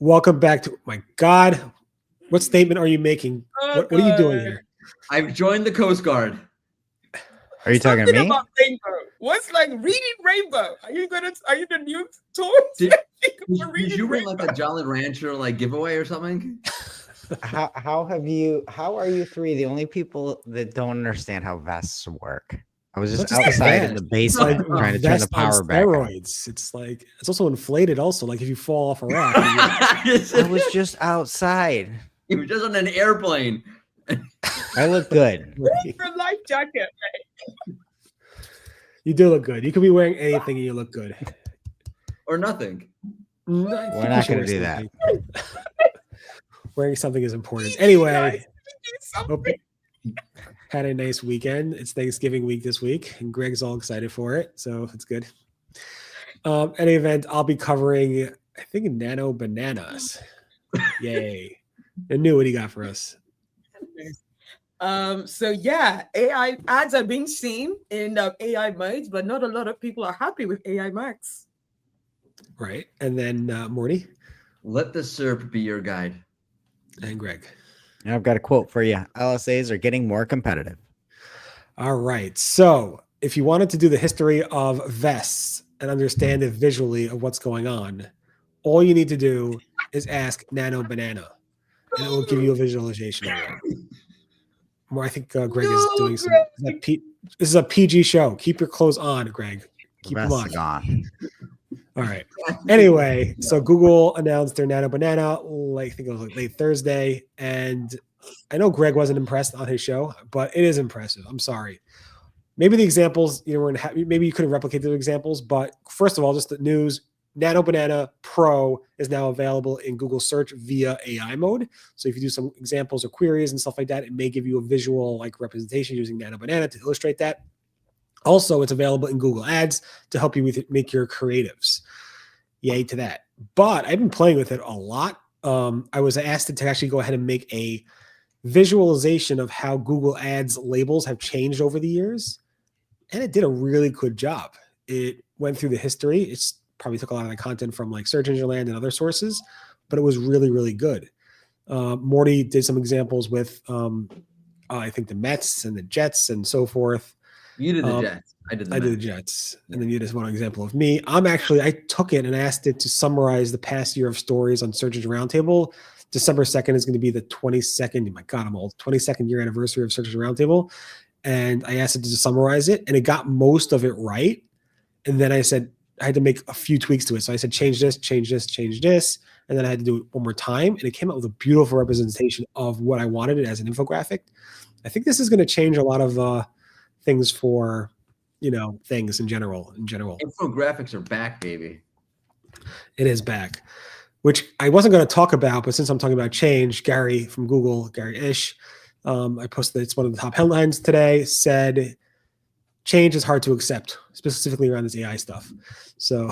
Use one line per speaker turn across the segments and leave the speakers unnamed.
Welcome back to my God. What statement are you making?
Oh,
what are you doing here?
I've joined the Coast Guard.
Are you talking to me?
About Rainbow. What's like reading Rainbow? Are you the new tour?
Did you win like a Jolly Rancher like giveaway or something?
How are you three the only people that don't understand how vests work? I was just outside in the basement trying to turn the power back on.
It's like it's also inflated. Also, like if you fall off a rock.
I was just outside.
You were just on an airplane.
I look good.
For life jacket, right?
You do look good. You could be wearing anything and you look good.
Or nothing.
We're not going to do that.
Wearing something is important. Anyway, hope you had a nice weekend. It's Thanksgiving week this week, and Greg's all excited for it, so it's good. Any event, I'll be covering, I think, Nano Bananas. Yay. And what do you got for us?
So yeah, AI ads are being seen in AI modes, but not a lot of people are happy with AI Max.
Right. And then Morty.
Let the SERP be your guide.
And Greg.
And I've got a quote for you. LSAs are getting more competitive.
All right. So if you wanted to do the history of vests and understand it visually of what's going on, all you need to do is ask Nano Banana, and it will give you a visualization of it. More, I think Greg is doing some. This is a PG show. Keep your clothes on, Greg. Keep them on. All right. Anyway, so Google announced their Nano Banana, I think it was late Thursday, and I know Greg wasn't impressed on his show, but it is impressive. I'm sorry. Maybe the examples, maybe you couldn't replicate the examples, but first of all, just the news. Nano Banana Pro is now available in Google Search via AI mode. So if you do some examples or queries and stuff like that, it may give you a visual representation using Nano Banana to illustrate that. Also, it's available in Google Ads to help you make your creatives. Yay to that. But I've been playing with it a lot. I was asked to actually go ahead and make a visualization of how Google Ads labels have changed over the years. And it did a really good job. It went through the history. It's probably took a lot of the content from Search Engine Land and other sources, but it was really, really good. Morty did some examples with, I think, the Mets and the Jets and so forth.
You did the Jets. I did the
Jets. And then you just one example of me. I took it and asked it to summarize the past year of stories on Search Engine Roundtable. December 2nd is going to be the 22nd. My God, I'm old. 22nd year anniversary of Search Engine Roundtable. And I asked it to summarize it, and it got most of it right. And then I said, I had to make a few tweaks to it. So I said, change this, change this, change this. And then I had to do it one more time. And it came out with a beautiful representation of what I wanted it as an infographic. I think this is going to change a lot of things for, things in general.
Infographics are back, baby.
It is back, which I wasn't going to talk about, but since I'm talking about change, Gary from Google, Gary Ish, I posted, it's one of the top headlines today, said change is hard to accept, specifically around this AI stuff. So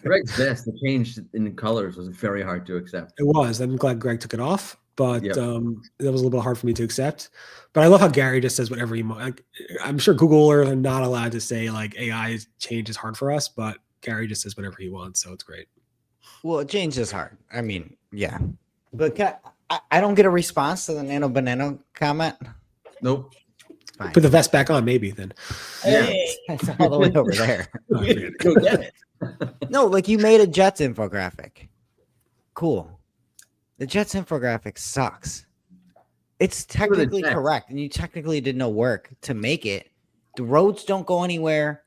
Greg's best, the change in the colors was very hard to accept.
It was. I'm glad Greg took it off, but that was a little bit hard for me to accept. But I love how Gary just says whatever he wants. I'm sure Googlers are not allowed to say AI change is hard for us, but Gary just says whatever he wants, so it's great.
Well, change is hard. I mean, yeah. But I don't get a response to the Nano Banana comment.
Nope.
Fine.
Put the vest back on, maybe then.
Hey.
It's all the way over there.
Go get it.
No, you made a Jets infographic. Cool. The Jets infographic sucks. It's technically correct, and you technically did no work to make it. The roads don't go anywhere.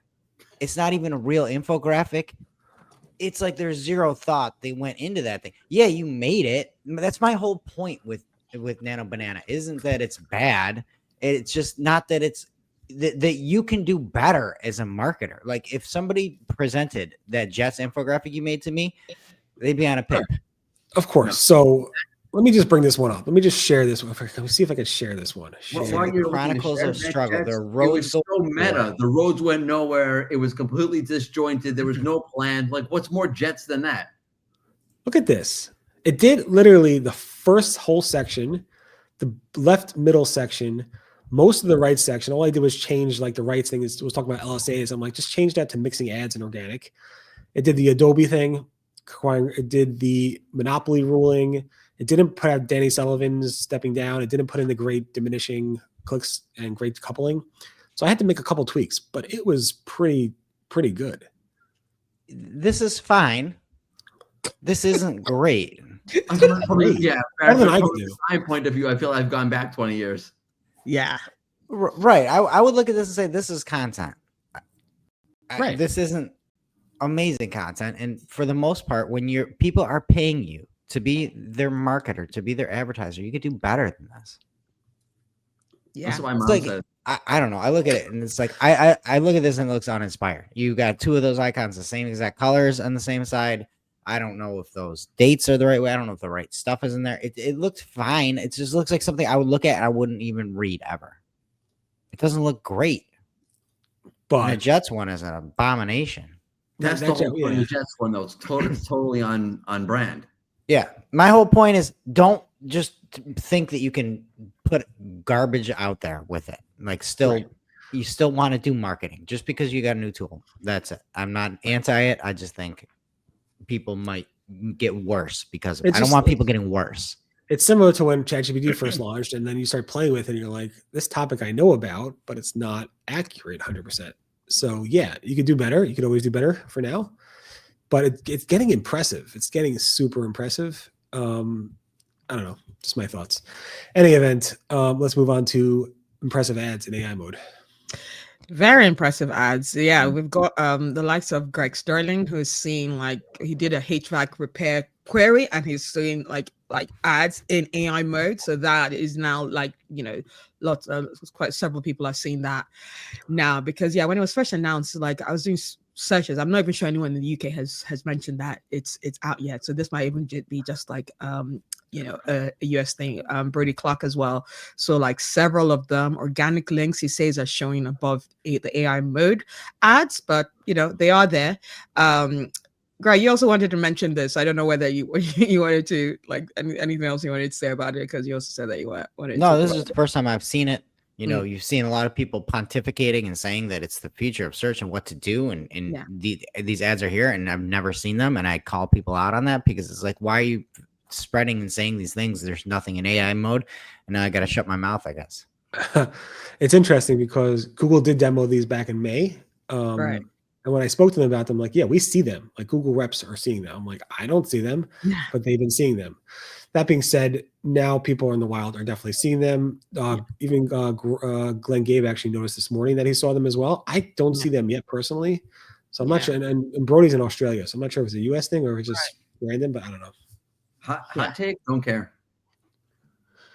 It's not even a real infographic. It's there's zero thought they went into that thing. Yeah, you made it. That's my whole point with Nano Banana. Isn't that it's bad. It's just not that it's that you can do better as a marketer. If somebody presented that Jets infographic you made to me, they'd be on a pip.
Of course. So let me just bring this one up. Let me just share this one. Let me see if I can share this one.
The Chronicles of Struggle. The roads
so meta. The roads went nowhere. It was completely disjointed. There was no plan. What's more Jets than that? Look
at this. It did literally the first whole section, the left middle section, most of the right section. All I did was change the rights thing. It was talking about LSAs. I'm just change that to mixing ads and organic. It did the Adobe thing, it did the monopoly ruling. It didn't put out Danny Sullivan's stepping down. It didn't put in the great diminishing clicks and great coupling. So I had to make a couple tweaks, but it was pretty good.
This is fine. This isn't great.
Yeah,
Better than I
from
could do.
my point of view, I feel I've gone back 20 years.
Yeah.
Right. I would look at this and say, this is content.
Right.
This isn't amazing content. And for the most part, when people are paying you to be their marketer, to be their advertiser, you could do better than this.
Yeah.
That's what my mom
like,
said.
I don't know. I look at it and it's like, I look at this and it looks uninspired. You got two of those icons, the same exact colors on the same side. I don't know if those dates are the right way. I don't know if the right stuff is in there. It looked fine. It just looks like something I would look at and I wouldn't even read ever. It doesn't look great.
But
And the Jets one is an abomination.
That's the whole point of the Jets one, though. It's totally on brand.
Yeah. My whole point is don't just think that you can put garbage out there with it. Like you still want to do marketing just because you got a new tool. That's it. I'm not anti it. I just think people might get worse because I don't want people getting worse.
It's similar to when ChatGPT first launched, and then you start playing with it, and you're like, this topic I know about, but it's not accurate 100%. So yeah, you could do better. You could always do better for now, but it's getting impressive. It's getting super impressive. I don't know, just my thoughts. Any event, let's move on to impressive ads in AI mode.
Very impressive ads. Yeah, we've got the likes of Greg Sterling, who's seeing he did a HVAC repair query and he's seeing like ads in AI mode. So that is now quite several people are seeing that now because when it was first announced, I was doing searches. I'm not even sure anyone in the UK has mentioned that it's out yet. So this might even be just a US thing. Brody Clark as well. So several of them organic links he says are showing above the AI mode ads, but they are there. Greg, you also wanted to mention this. I don't know whether you wanted to anything else you wanted to say about it because you also said that you wanted.
No, this is the first time I've seen it. You've seen a lot of people pontificating and saying that it's the future of search and what to do. And these ads are here and I've never seen them. And I call people out on that because it's like, why are you spreading and saying these things? There's nothing in AI mode. And now I got to shut my mouth, I guess.
It's interesting because Google did demo these back in May.
Right.
And when I spoke to them about them, like, yeah, we see them. Like Google reps are seeing them. I'm like, I don't see them, but they've been seeing them. That being said, now people in the wild are definitely seeing them. Even Glenn Gabe actually noticed this morning that he saw them as well. I don't see them yet personally. So I'm not sure. And Brody's in Australia. So I'm not sure if it's a US thing or if it's just random, but I don't know.
Hot take, don't care.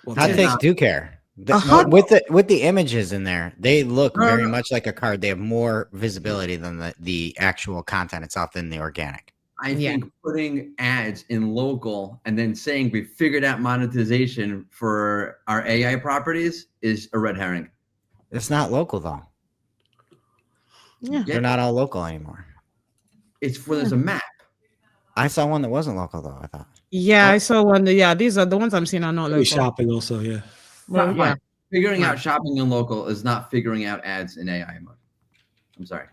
Well,
hot takes do care. With the images in there, they look very much like a card. They have more visibility than the actual content itself than the organic.
I think putting ads in local and then saying we figured out monetization for our AI properties is a red herring.
It's not local though.
Yeah,
they're not all local anymore.
It's where there's a map.
I saw one that wasn't local though. I thought.
Yeah, I saw one. These are the ones I'm seeing are not local.
Shopping also, yeah.
Well, yeah.
Figuring out shopping in local is not figuring out ads in AI mode. I'm sorry.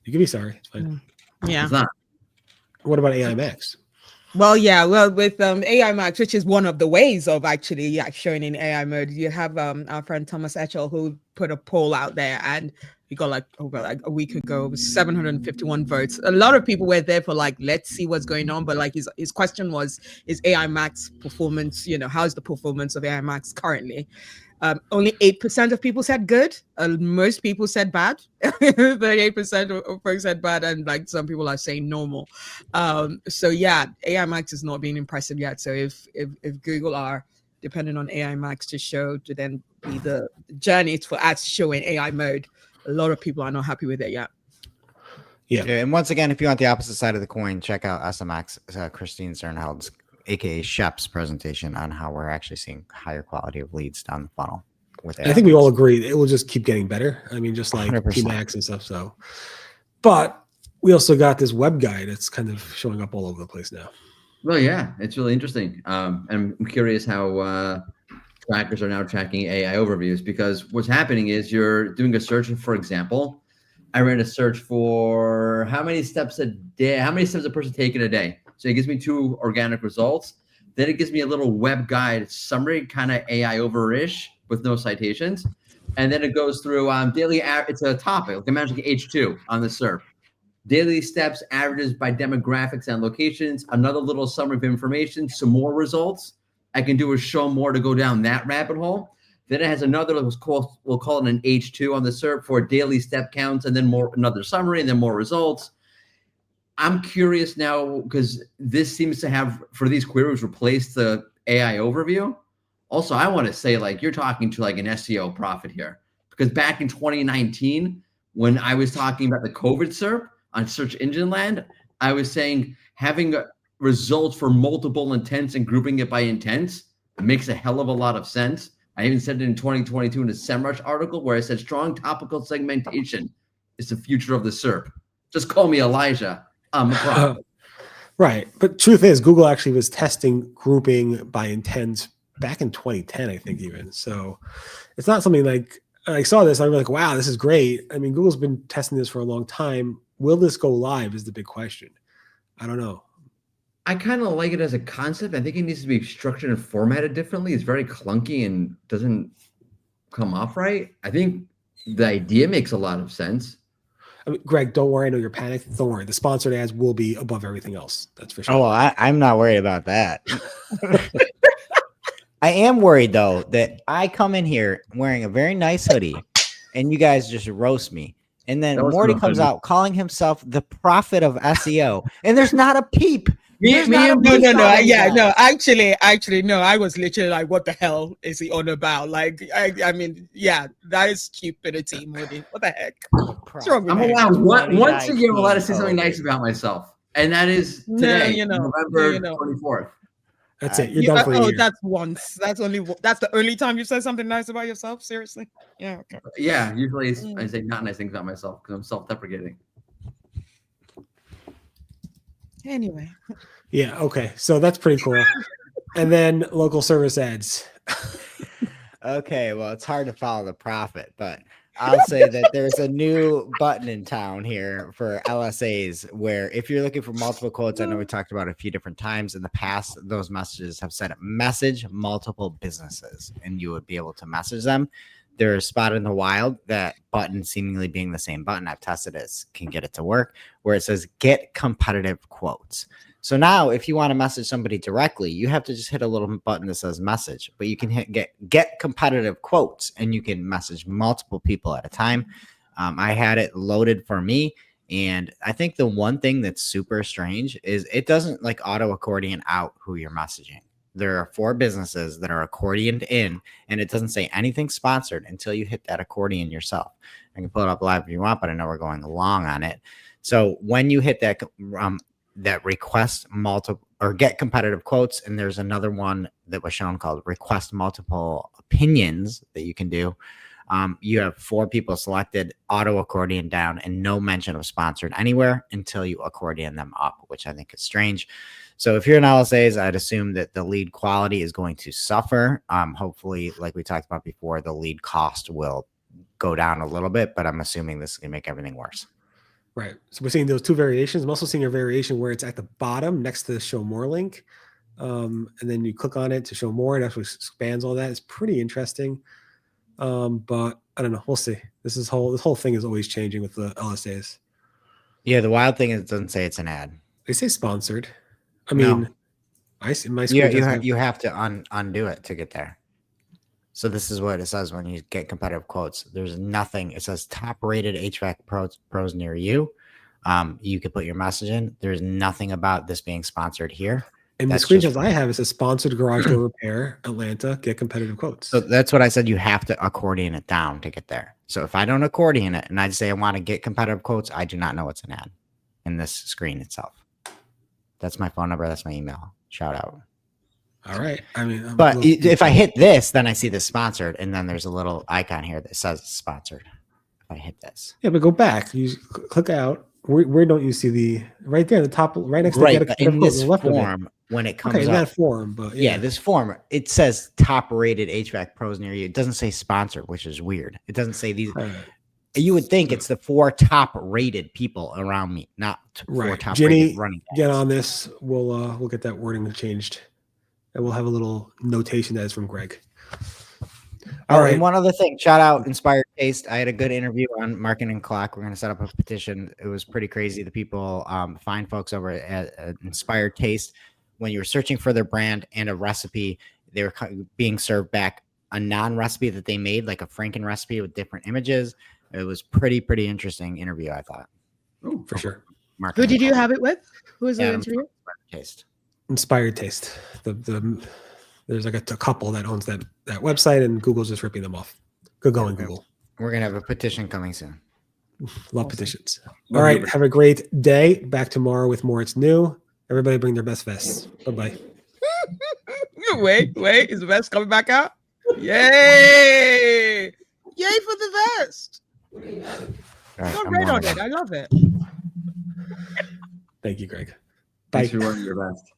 You can be sorry. It's fine.
Yeah.
It's not.
What about AI Max?
Well, with AI Max, which is one of the ways of actually showing in AI mode, you have our friend Thomas Etchell who put a poll out there and he got a week ago, it was 751 votes. A lot of people were there for let's see what's going on. But his question was, is AI Max performance, how's the performance of AI Max currently? Only 8% of people said good. Most people said bad. 38% of folks said bad, and some people are saying normal. So AI Max is not being impressive yet. So if Google are dependent on AI Max to then be the journey for ads showing AI mode, a lot of people are not happy with it yet.
Yeah. And once again, if you want the opposite side of the coin, check out SMX, Christine Sternheld's, aka Shep's presentation on how we're actually seeing higher quality of leads down the funnel.
I think we all agree it will just keep getting better. I mean, just like
100%.
PMAX and stuff. So, but we also got this web guide that's kind of showing up all over the place now.
Well, yeah, it's really interesting. And I'm curious how trackers are now tracking AI overviews, because what's happening is you're doing a search, for example, I ran a search for how many steps a day, how many steps a person take in a day. So it gives me 2 organic results. Then it gives me a little web guide summary, kind of AI over-ish with no citations. And then it goes through daily, it's a topic, like imagine like H2 on the SERP. Daily steps, averages by demographics and locations, another little summary of information, some more results. I can do a show more to go down that rabbit hole. Then it has another, we'll call it an H2 on the SERP for daily step counts, and then more, another summary, and then more results. I'm curious now, because this seems to have, for these queries, replaced the AI overview. Also, I want to say, like, you're talking to like an SEO prophet here, because back in 2019, when I was talking about the COVID SERP on Search Engine Land, I was saying having results for multiple intents and grouping it by intents makes a hell of a lot of sense. I even said it in 2022 in a SEMrush article where I said strong topical segmentation is the future of the SERP. Just call me Elijah. I'm a prophet.
Right. But truth is, Google actually was testing grouping by intent back in 2010, I think even. So it's not something like, I saw this, I'm like, wow, this is great. I mean, Google's been testing this for a long time. Will this go live is the big question. I don't know.
I kind of like it as a concept. I think it needs to be structured and formatted differently. It's very clunky and doesn't come off right. I think the idea makes a lot of sense.
I mean, Greg, don't worry. I know you're panicked. Don't worry. The sponsored ads will be above everything else. That's for sure.
Oh, well, I'm not worried about that. I am worried, though, that I come in here wearing a very nice hoodie and you guys just roast me. And then Morty comes out calling himself the prophet of SEO. And there's not a peep.
No. Actually, no. I was literally like, "What the hell is he on about?" Like, I mean, yeah, that is stupidity, Morty. What the heck? What's wrong with
I'm
me?
allowed once a year. I'm allowed to say something nice about myself, and that is today, November 24th.
That's it. You're done for a year.
That's once. That's the only time you said something nice about yourself. Seriously? Yeah. Okay.
Yeah. Usually, I say not nice things about myself because I'm self-deprecating.
Anyway.
Yeah. Okay. So that's pretty cool. And then local service ads.
Okay. Well, it's hard to follow the prophet, but I'll say that there's a new button in town here for LSAs where if you're looking for multiple quotes, I know we talked about it a few different times in the past, those messages have said message multiple businesses and you would be able to message them. There's a spot in the wild, that button seemingly being the same button, I've tested it, can get it to work, where it says get competitive quotes. So now if you want to message somebody directly, you have to just hit a little button that says message, but you can hit get competitive quotes and you can message multiple people at a time. I had it loaded for me. And I think the one thing that's super strange is it doesn't like auto accordion out who you're messaging. There are 4 businesses that are accordioned in, and it doesn't say anything sponsored until you hit that accordion yourself. I can pull it up live if you want, but I know we're going long on it. So when you hit that request multiple or get competitive quotes, and there's another one that was shown called request multiple opinions that you can do. You have 4 people selected, auto accordion down, and no mention of sponsored anywhere until you accordion them up, which I think is strange. So if you're in LSAs, I'd assume that the lead quality is going to suffer. Hopefully, like we talked about before, the lead cost will go down a little bit, but I'm assuming this is going to make everything worse.
Right. So we're seeing those 2 variations. I'm also seeing a variation where it's at the bottom next to the show more link. And then you click on it to show more. It actually expands all that. It's pretty interesting. But I don't know. We'll see. This whole thing is always changing with the LSAs.
Yeah. The wild thing is it doesn't say it's an ad.
They say sponsored. I mean, no. I see my
screen. You have to undo it to get there. So this is what it says when you get competitive quotes. There's nothing. It says top rated HVAC pros near you. You could put your message in. There's nothing about this being sponsored here.
And the screenshots I have, it says sponsored garage door repair, Atlanta, get competitive quotes.
So that's what I said. You have to accordion it down to get there. So if I don't accordion it and I say I want to get competitive quotes, I do not know what's an ad in this screen itself. That's my phone number. That's my email. Shout out.
All right. I mean,
but if I hit this, then I see this sponsored, and then there's a little icon here that says sponsored. If I hit this,
yeah, but go back. You click out. Where don't you see the right there, the top, right next to
the in this form when it comes up,
that form, but
yeah, this form it says top rated HVAC pros near you. It doesn't say sponsored, which is weird. It doesn't say these. You would think it's the 4 top rated people around me, not 4
Right.
top
Ginny,
rated running backs.
get on this. We'll get that wording changed. And we'll have a little notation that is from Greg. All right.
And one other thing, shout out Inspired Taste. I had a good interview on Marketing Clock. We're going to set up a petition. It was pretty crazy. The people, fine folks over at Inspired Taste, when you were searching for their brand and a recipe, they were being served back a non-recipe that they made, like a Franken recipe with different images. It was pretty interesting interview, I thought.
Oh,
For sure.
Who did you have it with? Who was the
Adam
interview?
Taste.
Inspired Taste. There's like a couple that owns that website, and Google's just ripping them off. Good going, Google.
We're going to have a petition coming soon.
Love petitions. All right. Have a great day. Back tomorrow with more. It's new. Everybody bring their best vests. Bye-bye.
Wait. Is the vest coming back out? Yay! Yay for the vest.
Right,
Got
I'm
red on
warming
it.
up.
I love it.
Thank you, Greg. Bye.
Thanks for wearing your vest.